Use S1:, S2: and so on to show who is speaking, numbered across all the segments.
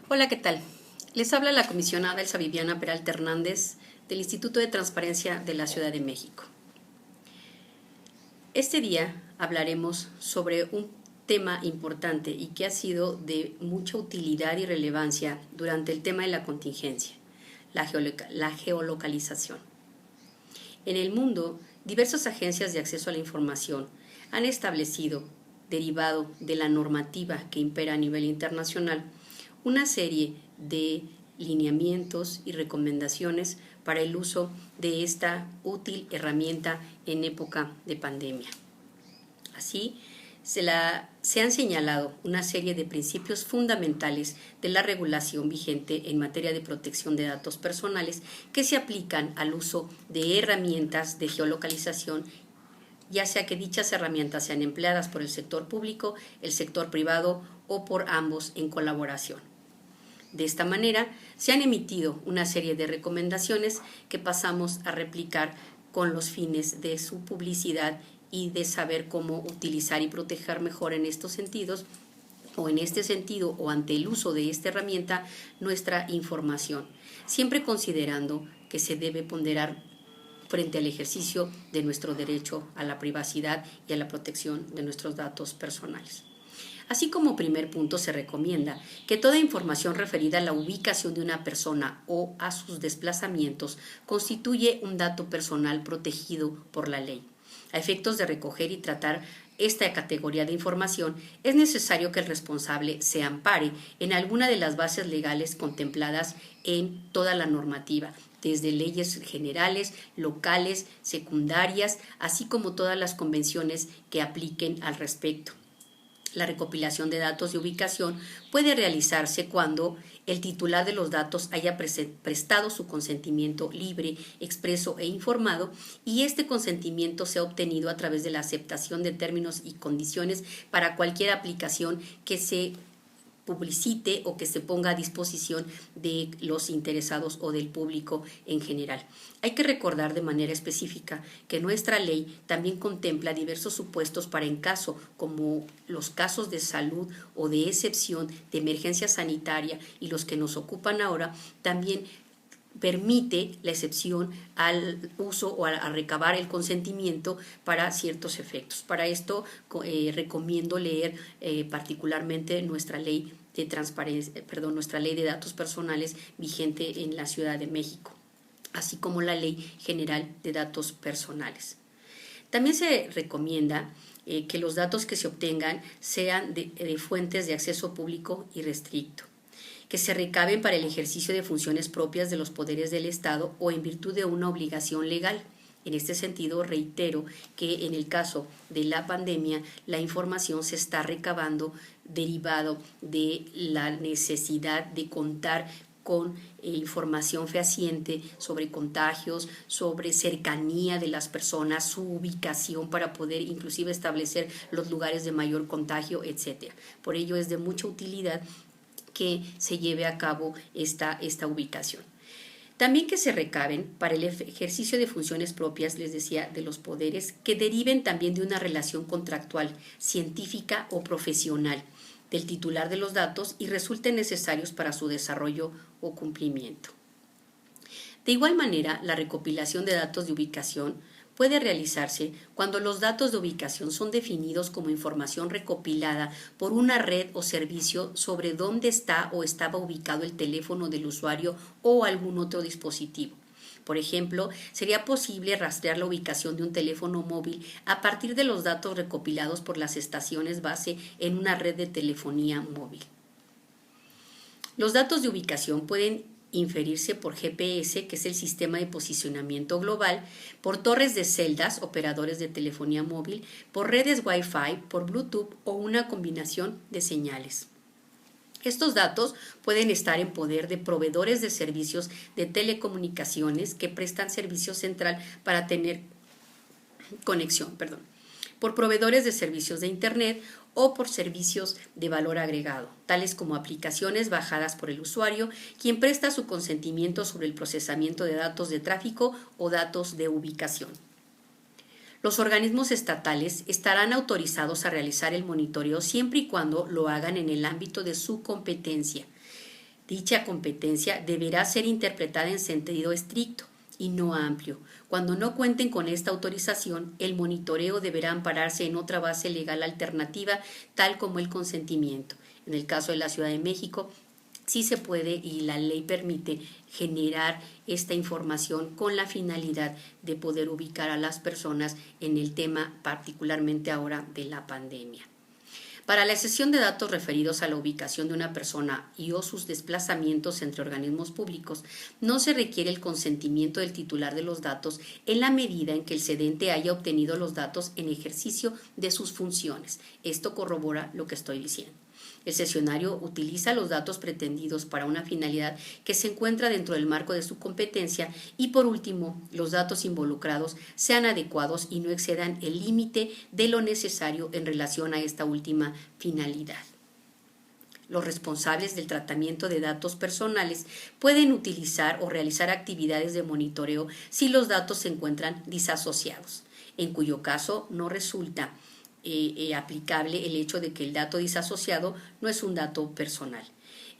S1: Hola, ¿qué tal? Les habla la comisionada Elsa Viviana Peralta Hernández del Instituto de Transparencia de la Ciudad de México. Este día hablaremos sobre un tema importante y que ha sido de mucha utilidad y relevancia durante el tema de la contingencia, la geolocalización. En el mundo, diversas agencias de acceso a la información han establecido, derivado de la normativa que impera a nivel internacional, una serie de lineamientos y recomendaciones para el uso de esta útil herramienta en época de pandemia. Así, se han señalado una serie de principios fundamentales de la regulación vigente en materia de protección de datos personales que se aplican al uso de herramientas de geolocalización, ya sea que dichas herramientas sean empleadas por el sector público, el sector privado o por ambos en colaboración. De esta manera, se han emitido una serie de recomendaciones que pasamos a replicar con los fines de su publicidad y de saber cómo utilizar y proteger mejor en estos sentidos, o en este sentido, o ante el uso de esta herramienta, nuestra información, siempre considerando que se debe ponderar frente al ejercicio de nuestro derecho a la privacidad y a la protección de nuestros datos personales. Así como primer punto, se recomienda que toda información referida a la ubicación de una persona o a sus desplazamientos constituye un dato personal protegido por la ley. A efectos de recoger y tratar esta categoría de información, es necesario que el responsable se ampare en alguna de las bases legales contempladas en toda la normativa, desde leyes generales, locales, secundarias, así como todas las convenciones que apliquen al respecto. La recopilación de datos de ubicación puede realizarse cuando el titular de los datos haya prestado su consentimiento libre, expreso e informado, y este consentimiento sea obtenido a través de la aceptación de términos y condiciones para cualquier aplicación que se publicite o que se ponga a disposición de los interesados o del público en general. Hay que recordar de manera específica que nuestra ley también contempla diversos supuestos para en caso como los casos de salud o de excepción de emergencia sanitaria y los que nos ocupan ahora, también permite la excepción al uso o a recabar el consentimiento para ciertos efectos. Para esto recomiendo leer particularmente nuestra ley de transparencia, nuestra ley de datos personales vigente en la Ciudad de México, así como la Ley General de Datos Personales. También se recomienda que los datos que se obtengan sean de fuentes de acceso público y restricto, que se recaben para el ejercicio de funciones propias de los poderes del Estado o en virtud de una obligación legal. En este sentido, reitero que en el caso de la pandemia, la información se está recabando derivado de la necesidad de contar con información fehaciente sobre contagios, sobre cercanía de las personas, su ubicación para poder inclusive establecer los lugares de mayor contagio, etc. Por ello es de mucha utilidad que se lleve a cabo esta ubicación. También que se recaben para el ejercicio de funciones propias, les decía, de los poderes, que deriven también de una relación contractual, científica o profesional del titular de los datos y resulten necesarios para su desarrollo o cumplimiento. De igual manera, la recopilación de datos de ubicación puede realizarse cuando los datos de ubicación son definidos como información recopilada por una red o servicio sobre dónde está o estaba ubicado el teléfono del usuario o algún otro dispositivo. Por ejemplo, sería posible rastrear la ubicación de un teléfono móvil a partir de los datos recopilados por las estaciones base en una red de telefonía móvil. Los datos de ubicación pueden inferirse por GPS, que es el sistema de posicionamiento global, por torres de celdas, operadores de telefonía móvil, por redes Wi-Fi, por Bluetooth o una combinación de señales. Estos datos pueden estar en poder de proveedores de servicios de telecomunicaciones que prestan servicio central para tener conexión, por proveedores de servicios de Internet o por servicios de valor agregado, tales como aplicaciones bajadas por el usuario, quien presta su consentimiento sobre el procesamiento de datos de tráfico o datos de ubicación. Los organismos estatales estarán autorizados a realizar el monitoreo siempre y cuando lo hagan en el ámbito de su competencia, Dicha competencia deberá ser interpretada en sentido estricto y no amplio. Cuando no cuenten con esta autorización, el monitoreo deberá ampararse en otra base legal alternativa, tal como el consentimiento. En el caso de la Ciudad de México, sí se puede y la ley permite generar esta información con la finalidad de poder ubicar a las personas en el tema, particularmente ahora de la pandemia. Para la cesión de datos referidos a la ubicación de una persona y o sus desplazamientos entre organismos públicos, no se requiere el consentimiento del titular de los datos en la medida en que el cedente haya obtenido los datos en ejercicio de sus funciones. Esto corrobora lo que estoy diciendo. El cesionario utiliza los datos pretendidos para una finalidad que se encuentra dentro del marco de su competencia y, por último, los datos involucrados sean adecuados y no excedan el límite de lo necesario en relación a esta última finalidad. Los responsables del tratamiento de datos personales pueden utilizar o realizar actividades de monitoreo si los datos se encuentran disasociados, en cuyo caso no resulta aplicable el hecho de que el dato disasociado no es un dato personal.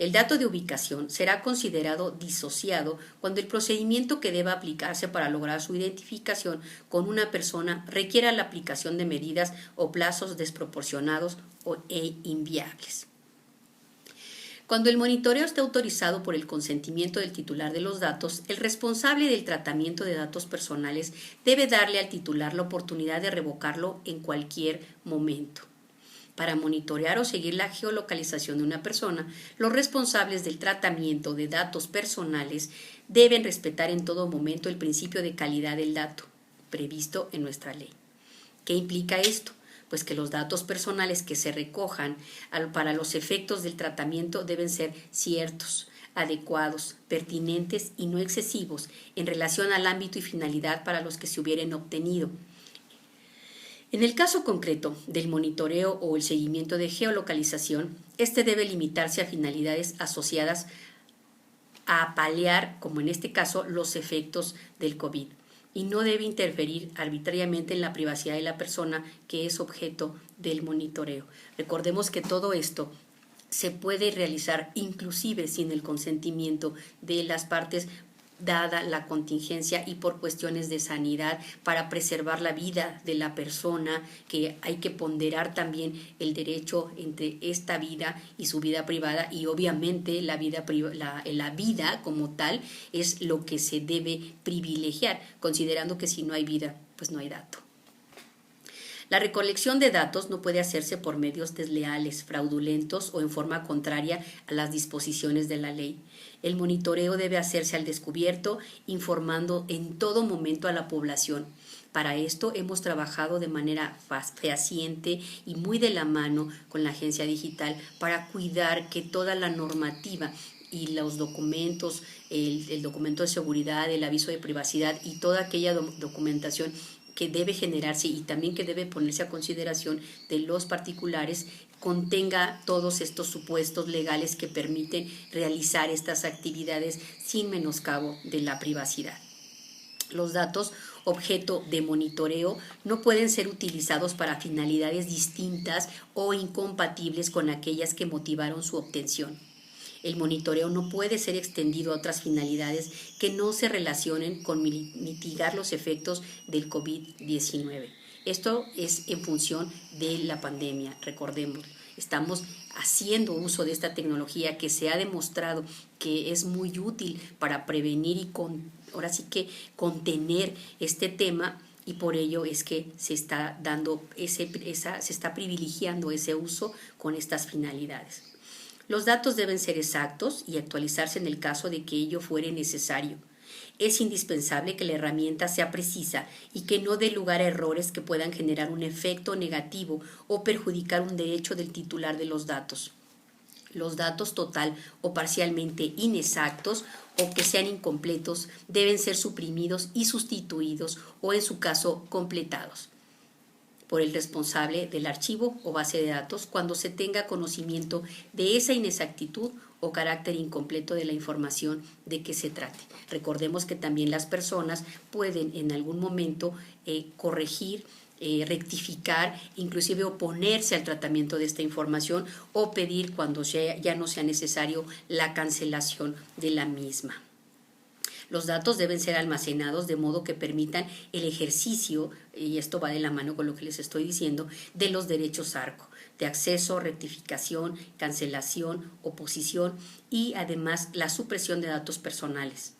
S1: El dato de ubicación será considerado disociado cuando el procedimiento que deba aplicarse para lograr su identificación con una persona requiera la aplicación de medidas o plazos desproporcionados e inviables. Cuando el monitoreo esté autorizado por el consentimiento del titular de los datos, el responsable del tratamiento de datos personales debe darle al titular la oportunidad de revocarlo en cualquier momento. Para monitorear o seguir la geolocalización de una persona, los responsables del tratamiento de datos personales deben respetar en todo momento el principio de calidad del dato, previsto en nuestra ley. ¿Qué implica esto? Pues que los datos personales que se recojan para los efectos del tratamiento deben ser ciertos, adecuados, pertinentes y no excesivos en relación al ámbito y finalidad para los que se hubieran obtenido. En el caso concreto del monitoreo o el seguimiento de geolocalización, este debe limitarse a finalidades asociadas a paliar, como en este caso, los efectos del COVID, y no debe interferir arbitrariamente en la privacidad de la persona que es objeto del monitoreo. Recordemos que todo esto se puede realizar inclusive sin el consentimiento de las partes, dada la contingencia y por cuestiones de sanidad, para preservar la vida de la persona, que hay que ponderar también el derecho entre esta vida y su vida privada, y obviamente la vida como tal es lo que se debe privilegiar, considerando que si no hay vida, pues no hay dato. La recolección de datos no puede hacerse por medios desleales, fraudulentos o en forma contraria a las disposiciones de la ley. El monitoreo debe hacerse al descubierto, informando en todo momento a la población. Para esto hemos trabajado de manera fehaciente y muy de la mano con la Agencia Digital para cuidar que toda la normativa y los documentos, el documento de seguridad, el aviso de privacidad y toda aquella documentación que debe generarse y también que debe ponerse a consideración de los particulares, contenga todos estos supuestos legales que permiten realizar estas actividades sin menoscabo de la privacidad. Los datos objeto de monitoreo no pueden ser utilizados para finalidades distintas o incompatibles con aquellas que motivaron su obtención. El monitoreo no puede ser extendido a otras finalidades que no se relacionen con mitigar los efectos del COVID-19. Esto es en función de la pandemia, recordemos. Estamos haciendo uso de esta tecnología que se ha demostrado que es muy útil para prevenir y ahora sí que contener este tema, y por ello es que se está dando se está privilegiando ese uso con estas finalidades. Los datos deben ser exactos y actualizarse en el caso de que ello fuere necesario. Es indispensable que la herramienta sea precisa y que no dé lugar a errores que puedan generar un efecto negativo o perjudicar un derecho del titular de los datos. Los datos total o parcialmente inexactos o que sean incompletos deben ser suprimidos y sustituidos o, en su caso, completados por el responsable del archivo o base de datos cuando se tenga conocimiento de esa inexactitud o carácter incompleto de la información de que se trate. Recordemos que también las personas pueden en algún momento corregir rectificar, inclusive oponerse al tratamiento de esta información o pedir cuando ya no sea necesario la cancelación de la misma. Los datos deben ser almacenados de modo que permitan el ejercicio, y esto va de la mano con lo que les estoy diciendo, de los derechos ARCO, de acceso, rectificación, cancelación, oposición y además la supresión de datos personales.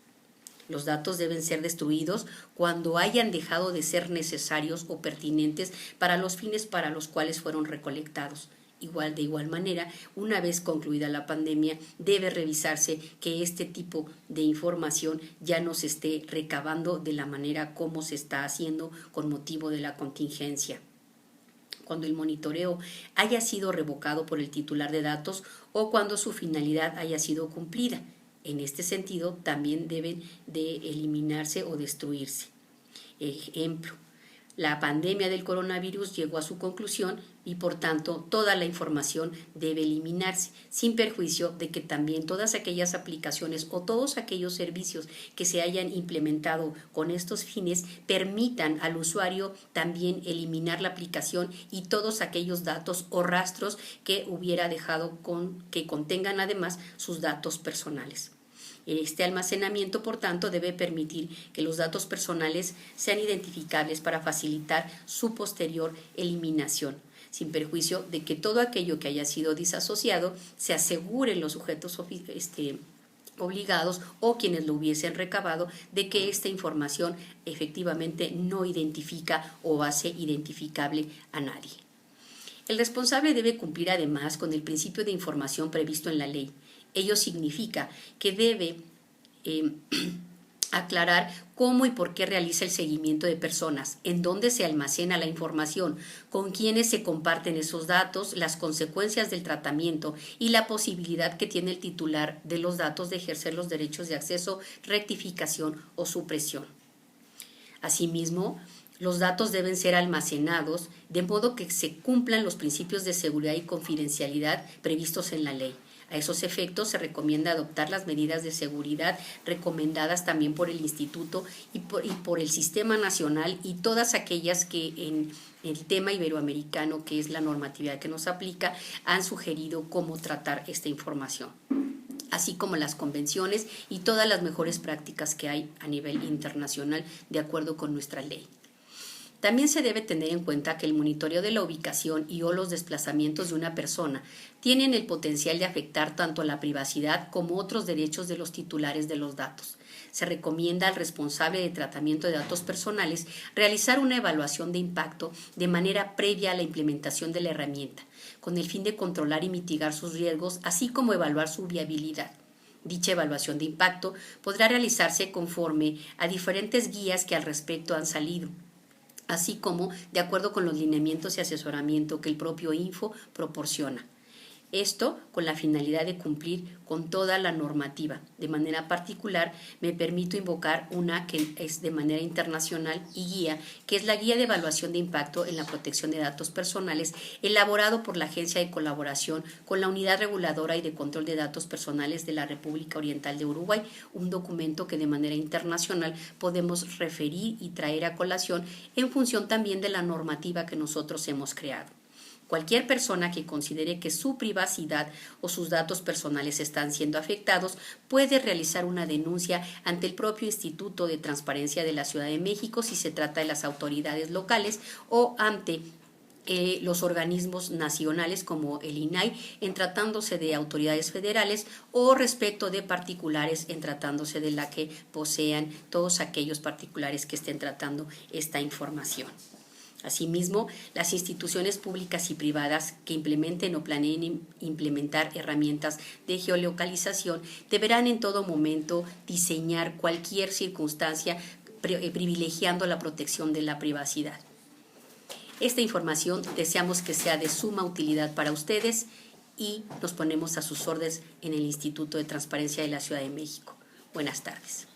S1: Los datos deben ser destruidos cuando hayan dejado de ser necesarios o pertinentes para los fines para los cuales fueron recolectados. De igual manera, una vez concluida la pandemia, debe revisarse que este tipo de información ya no se esté recabando de la manera como se está haciendo con motivo de la contingencia. Cuando el monitoreo haya sido revocado por el titular de datos o cuando su finalidad haya sido cumplida. En este sentido, también deben de eliminarse o destruirse. Ejemplo, la pandemia del coronavirus llegó a su conclusión y por tanto toda la información debe eliminarse, sin perjuicio de que también todas aquellas aplicaciones o todos aquellos servicios que se hayan implementado con estos fines permitan al usuario también eliminar la aplicación y todos aquellos datos o rastros que hubiera dejado que contengan además sus datos personales. Este almacenamiento, por tanto, debe permitir que los datos personales sean identificables para facilitar su posterior eliminación, sin perjuicio de que todo aquello que haya sido disasociado se aseguren los sujetos obligados o quienes lo hubiesen recabado de que esta información efectivamente no identifica o hace identificable a nadie. El responsable debe cumplir además con el principio de información previsto en la ley. Ello significa que debe aclarar cómo y por qué realiza el seguimiento de personas, en dónde se almacena la información, con quiénes se comparten esos datos, las consecuencias del tratamiento y la posibilidad que tiene el titular de los datos de ejercer los derechos de acceso, rectificación o supresión. Asimismo, los datos deben ser almacenados de modo que se cumplan los principios de seguridad y confidencialidad previstos en la ley. A esos efectos se recomienda adoptar las medidas de seguridad recomendadas también por el Instituto y por el Sistema Nacional y todas aquellas que en el tema iberoamericano, que es la normatividad que nos aplica, han sugerido cómo tratar esta información, así como las convenciones y todas las mejores prácticas que hay a nivel internacional de acuerdo con nuestra ley. También se debe tener en cuenta que el monitoreo de la ubicación y o los desplazamientos de una persona tienen el potencial de afectar tanto a la privacidad como otros derechos de los titulares de los datos. Se recomienda al responsable de tratamiento de datos personales realizar una evaluación de impacto de manera previa a la implementación de la herramienta, con el fin de controlar y mitigar sus riesgos, así como evaluar su viabilidad. Dicha evaluación de impacto podrá realizarse conforme a diferentes guías que al respecto han salido, así como de acuerdo con los lineamientos y asesoramiento que el propio Info proporciona. Esto con la finalidad de cumplir con toda la normativa. De manera particular, me permito invocar una que es de manera internacional y guía, que es la Guía de Evaluación de Impacto en la Protección de Datos Personales, elaborado por la Agencia de Colaboración con la Unidad Reguladora y de Control de Datos Personales de la República Oriental de Uruguay, un documento que de manera internacional podemos referir y traer a colación en función también de la normativa que nosotros hemos creado. Cualquier persona que considere que su privacidad o sus datos personales están siendo afectados puede realizar una denuncia ante el propio Instituto de Transparencia de la Ciudad de México si se trata de las autoridades locales o ante los organismos nacionales como el INAI en tratándose de autoridades federales o respecto de particulares en tratándose de la que posean todos aquellos particulares que estén tratando esta información. Asimismo, las instituciones públicas y privadas que implementen o planeen implementar herramientas de geolocalización deberán en todo momento diseñar cualquier circunstancia privilegiando la protección de la privacidad. Esta información deseamos que sea de suma utilidad para ustedes y nos ponemos a sus órdenes en el Instituto de Transparencia de la Ciudad de México. Buenas tardes.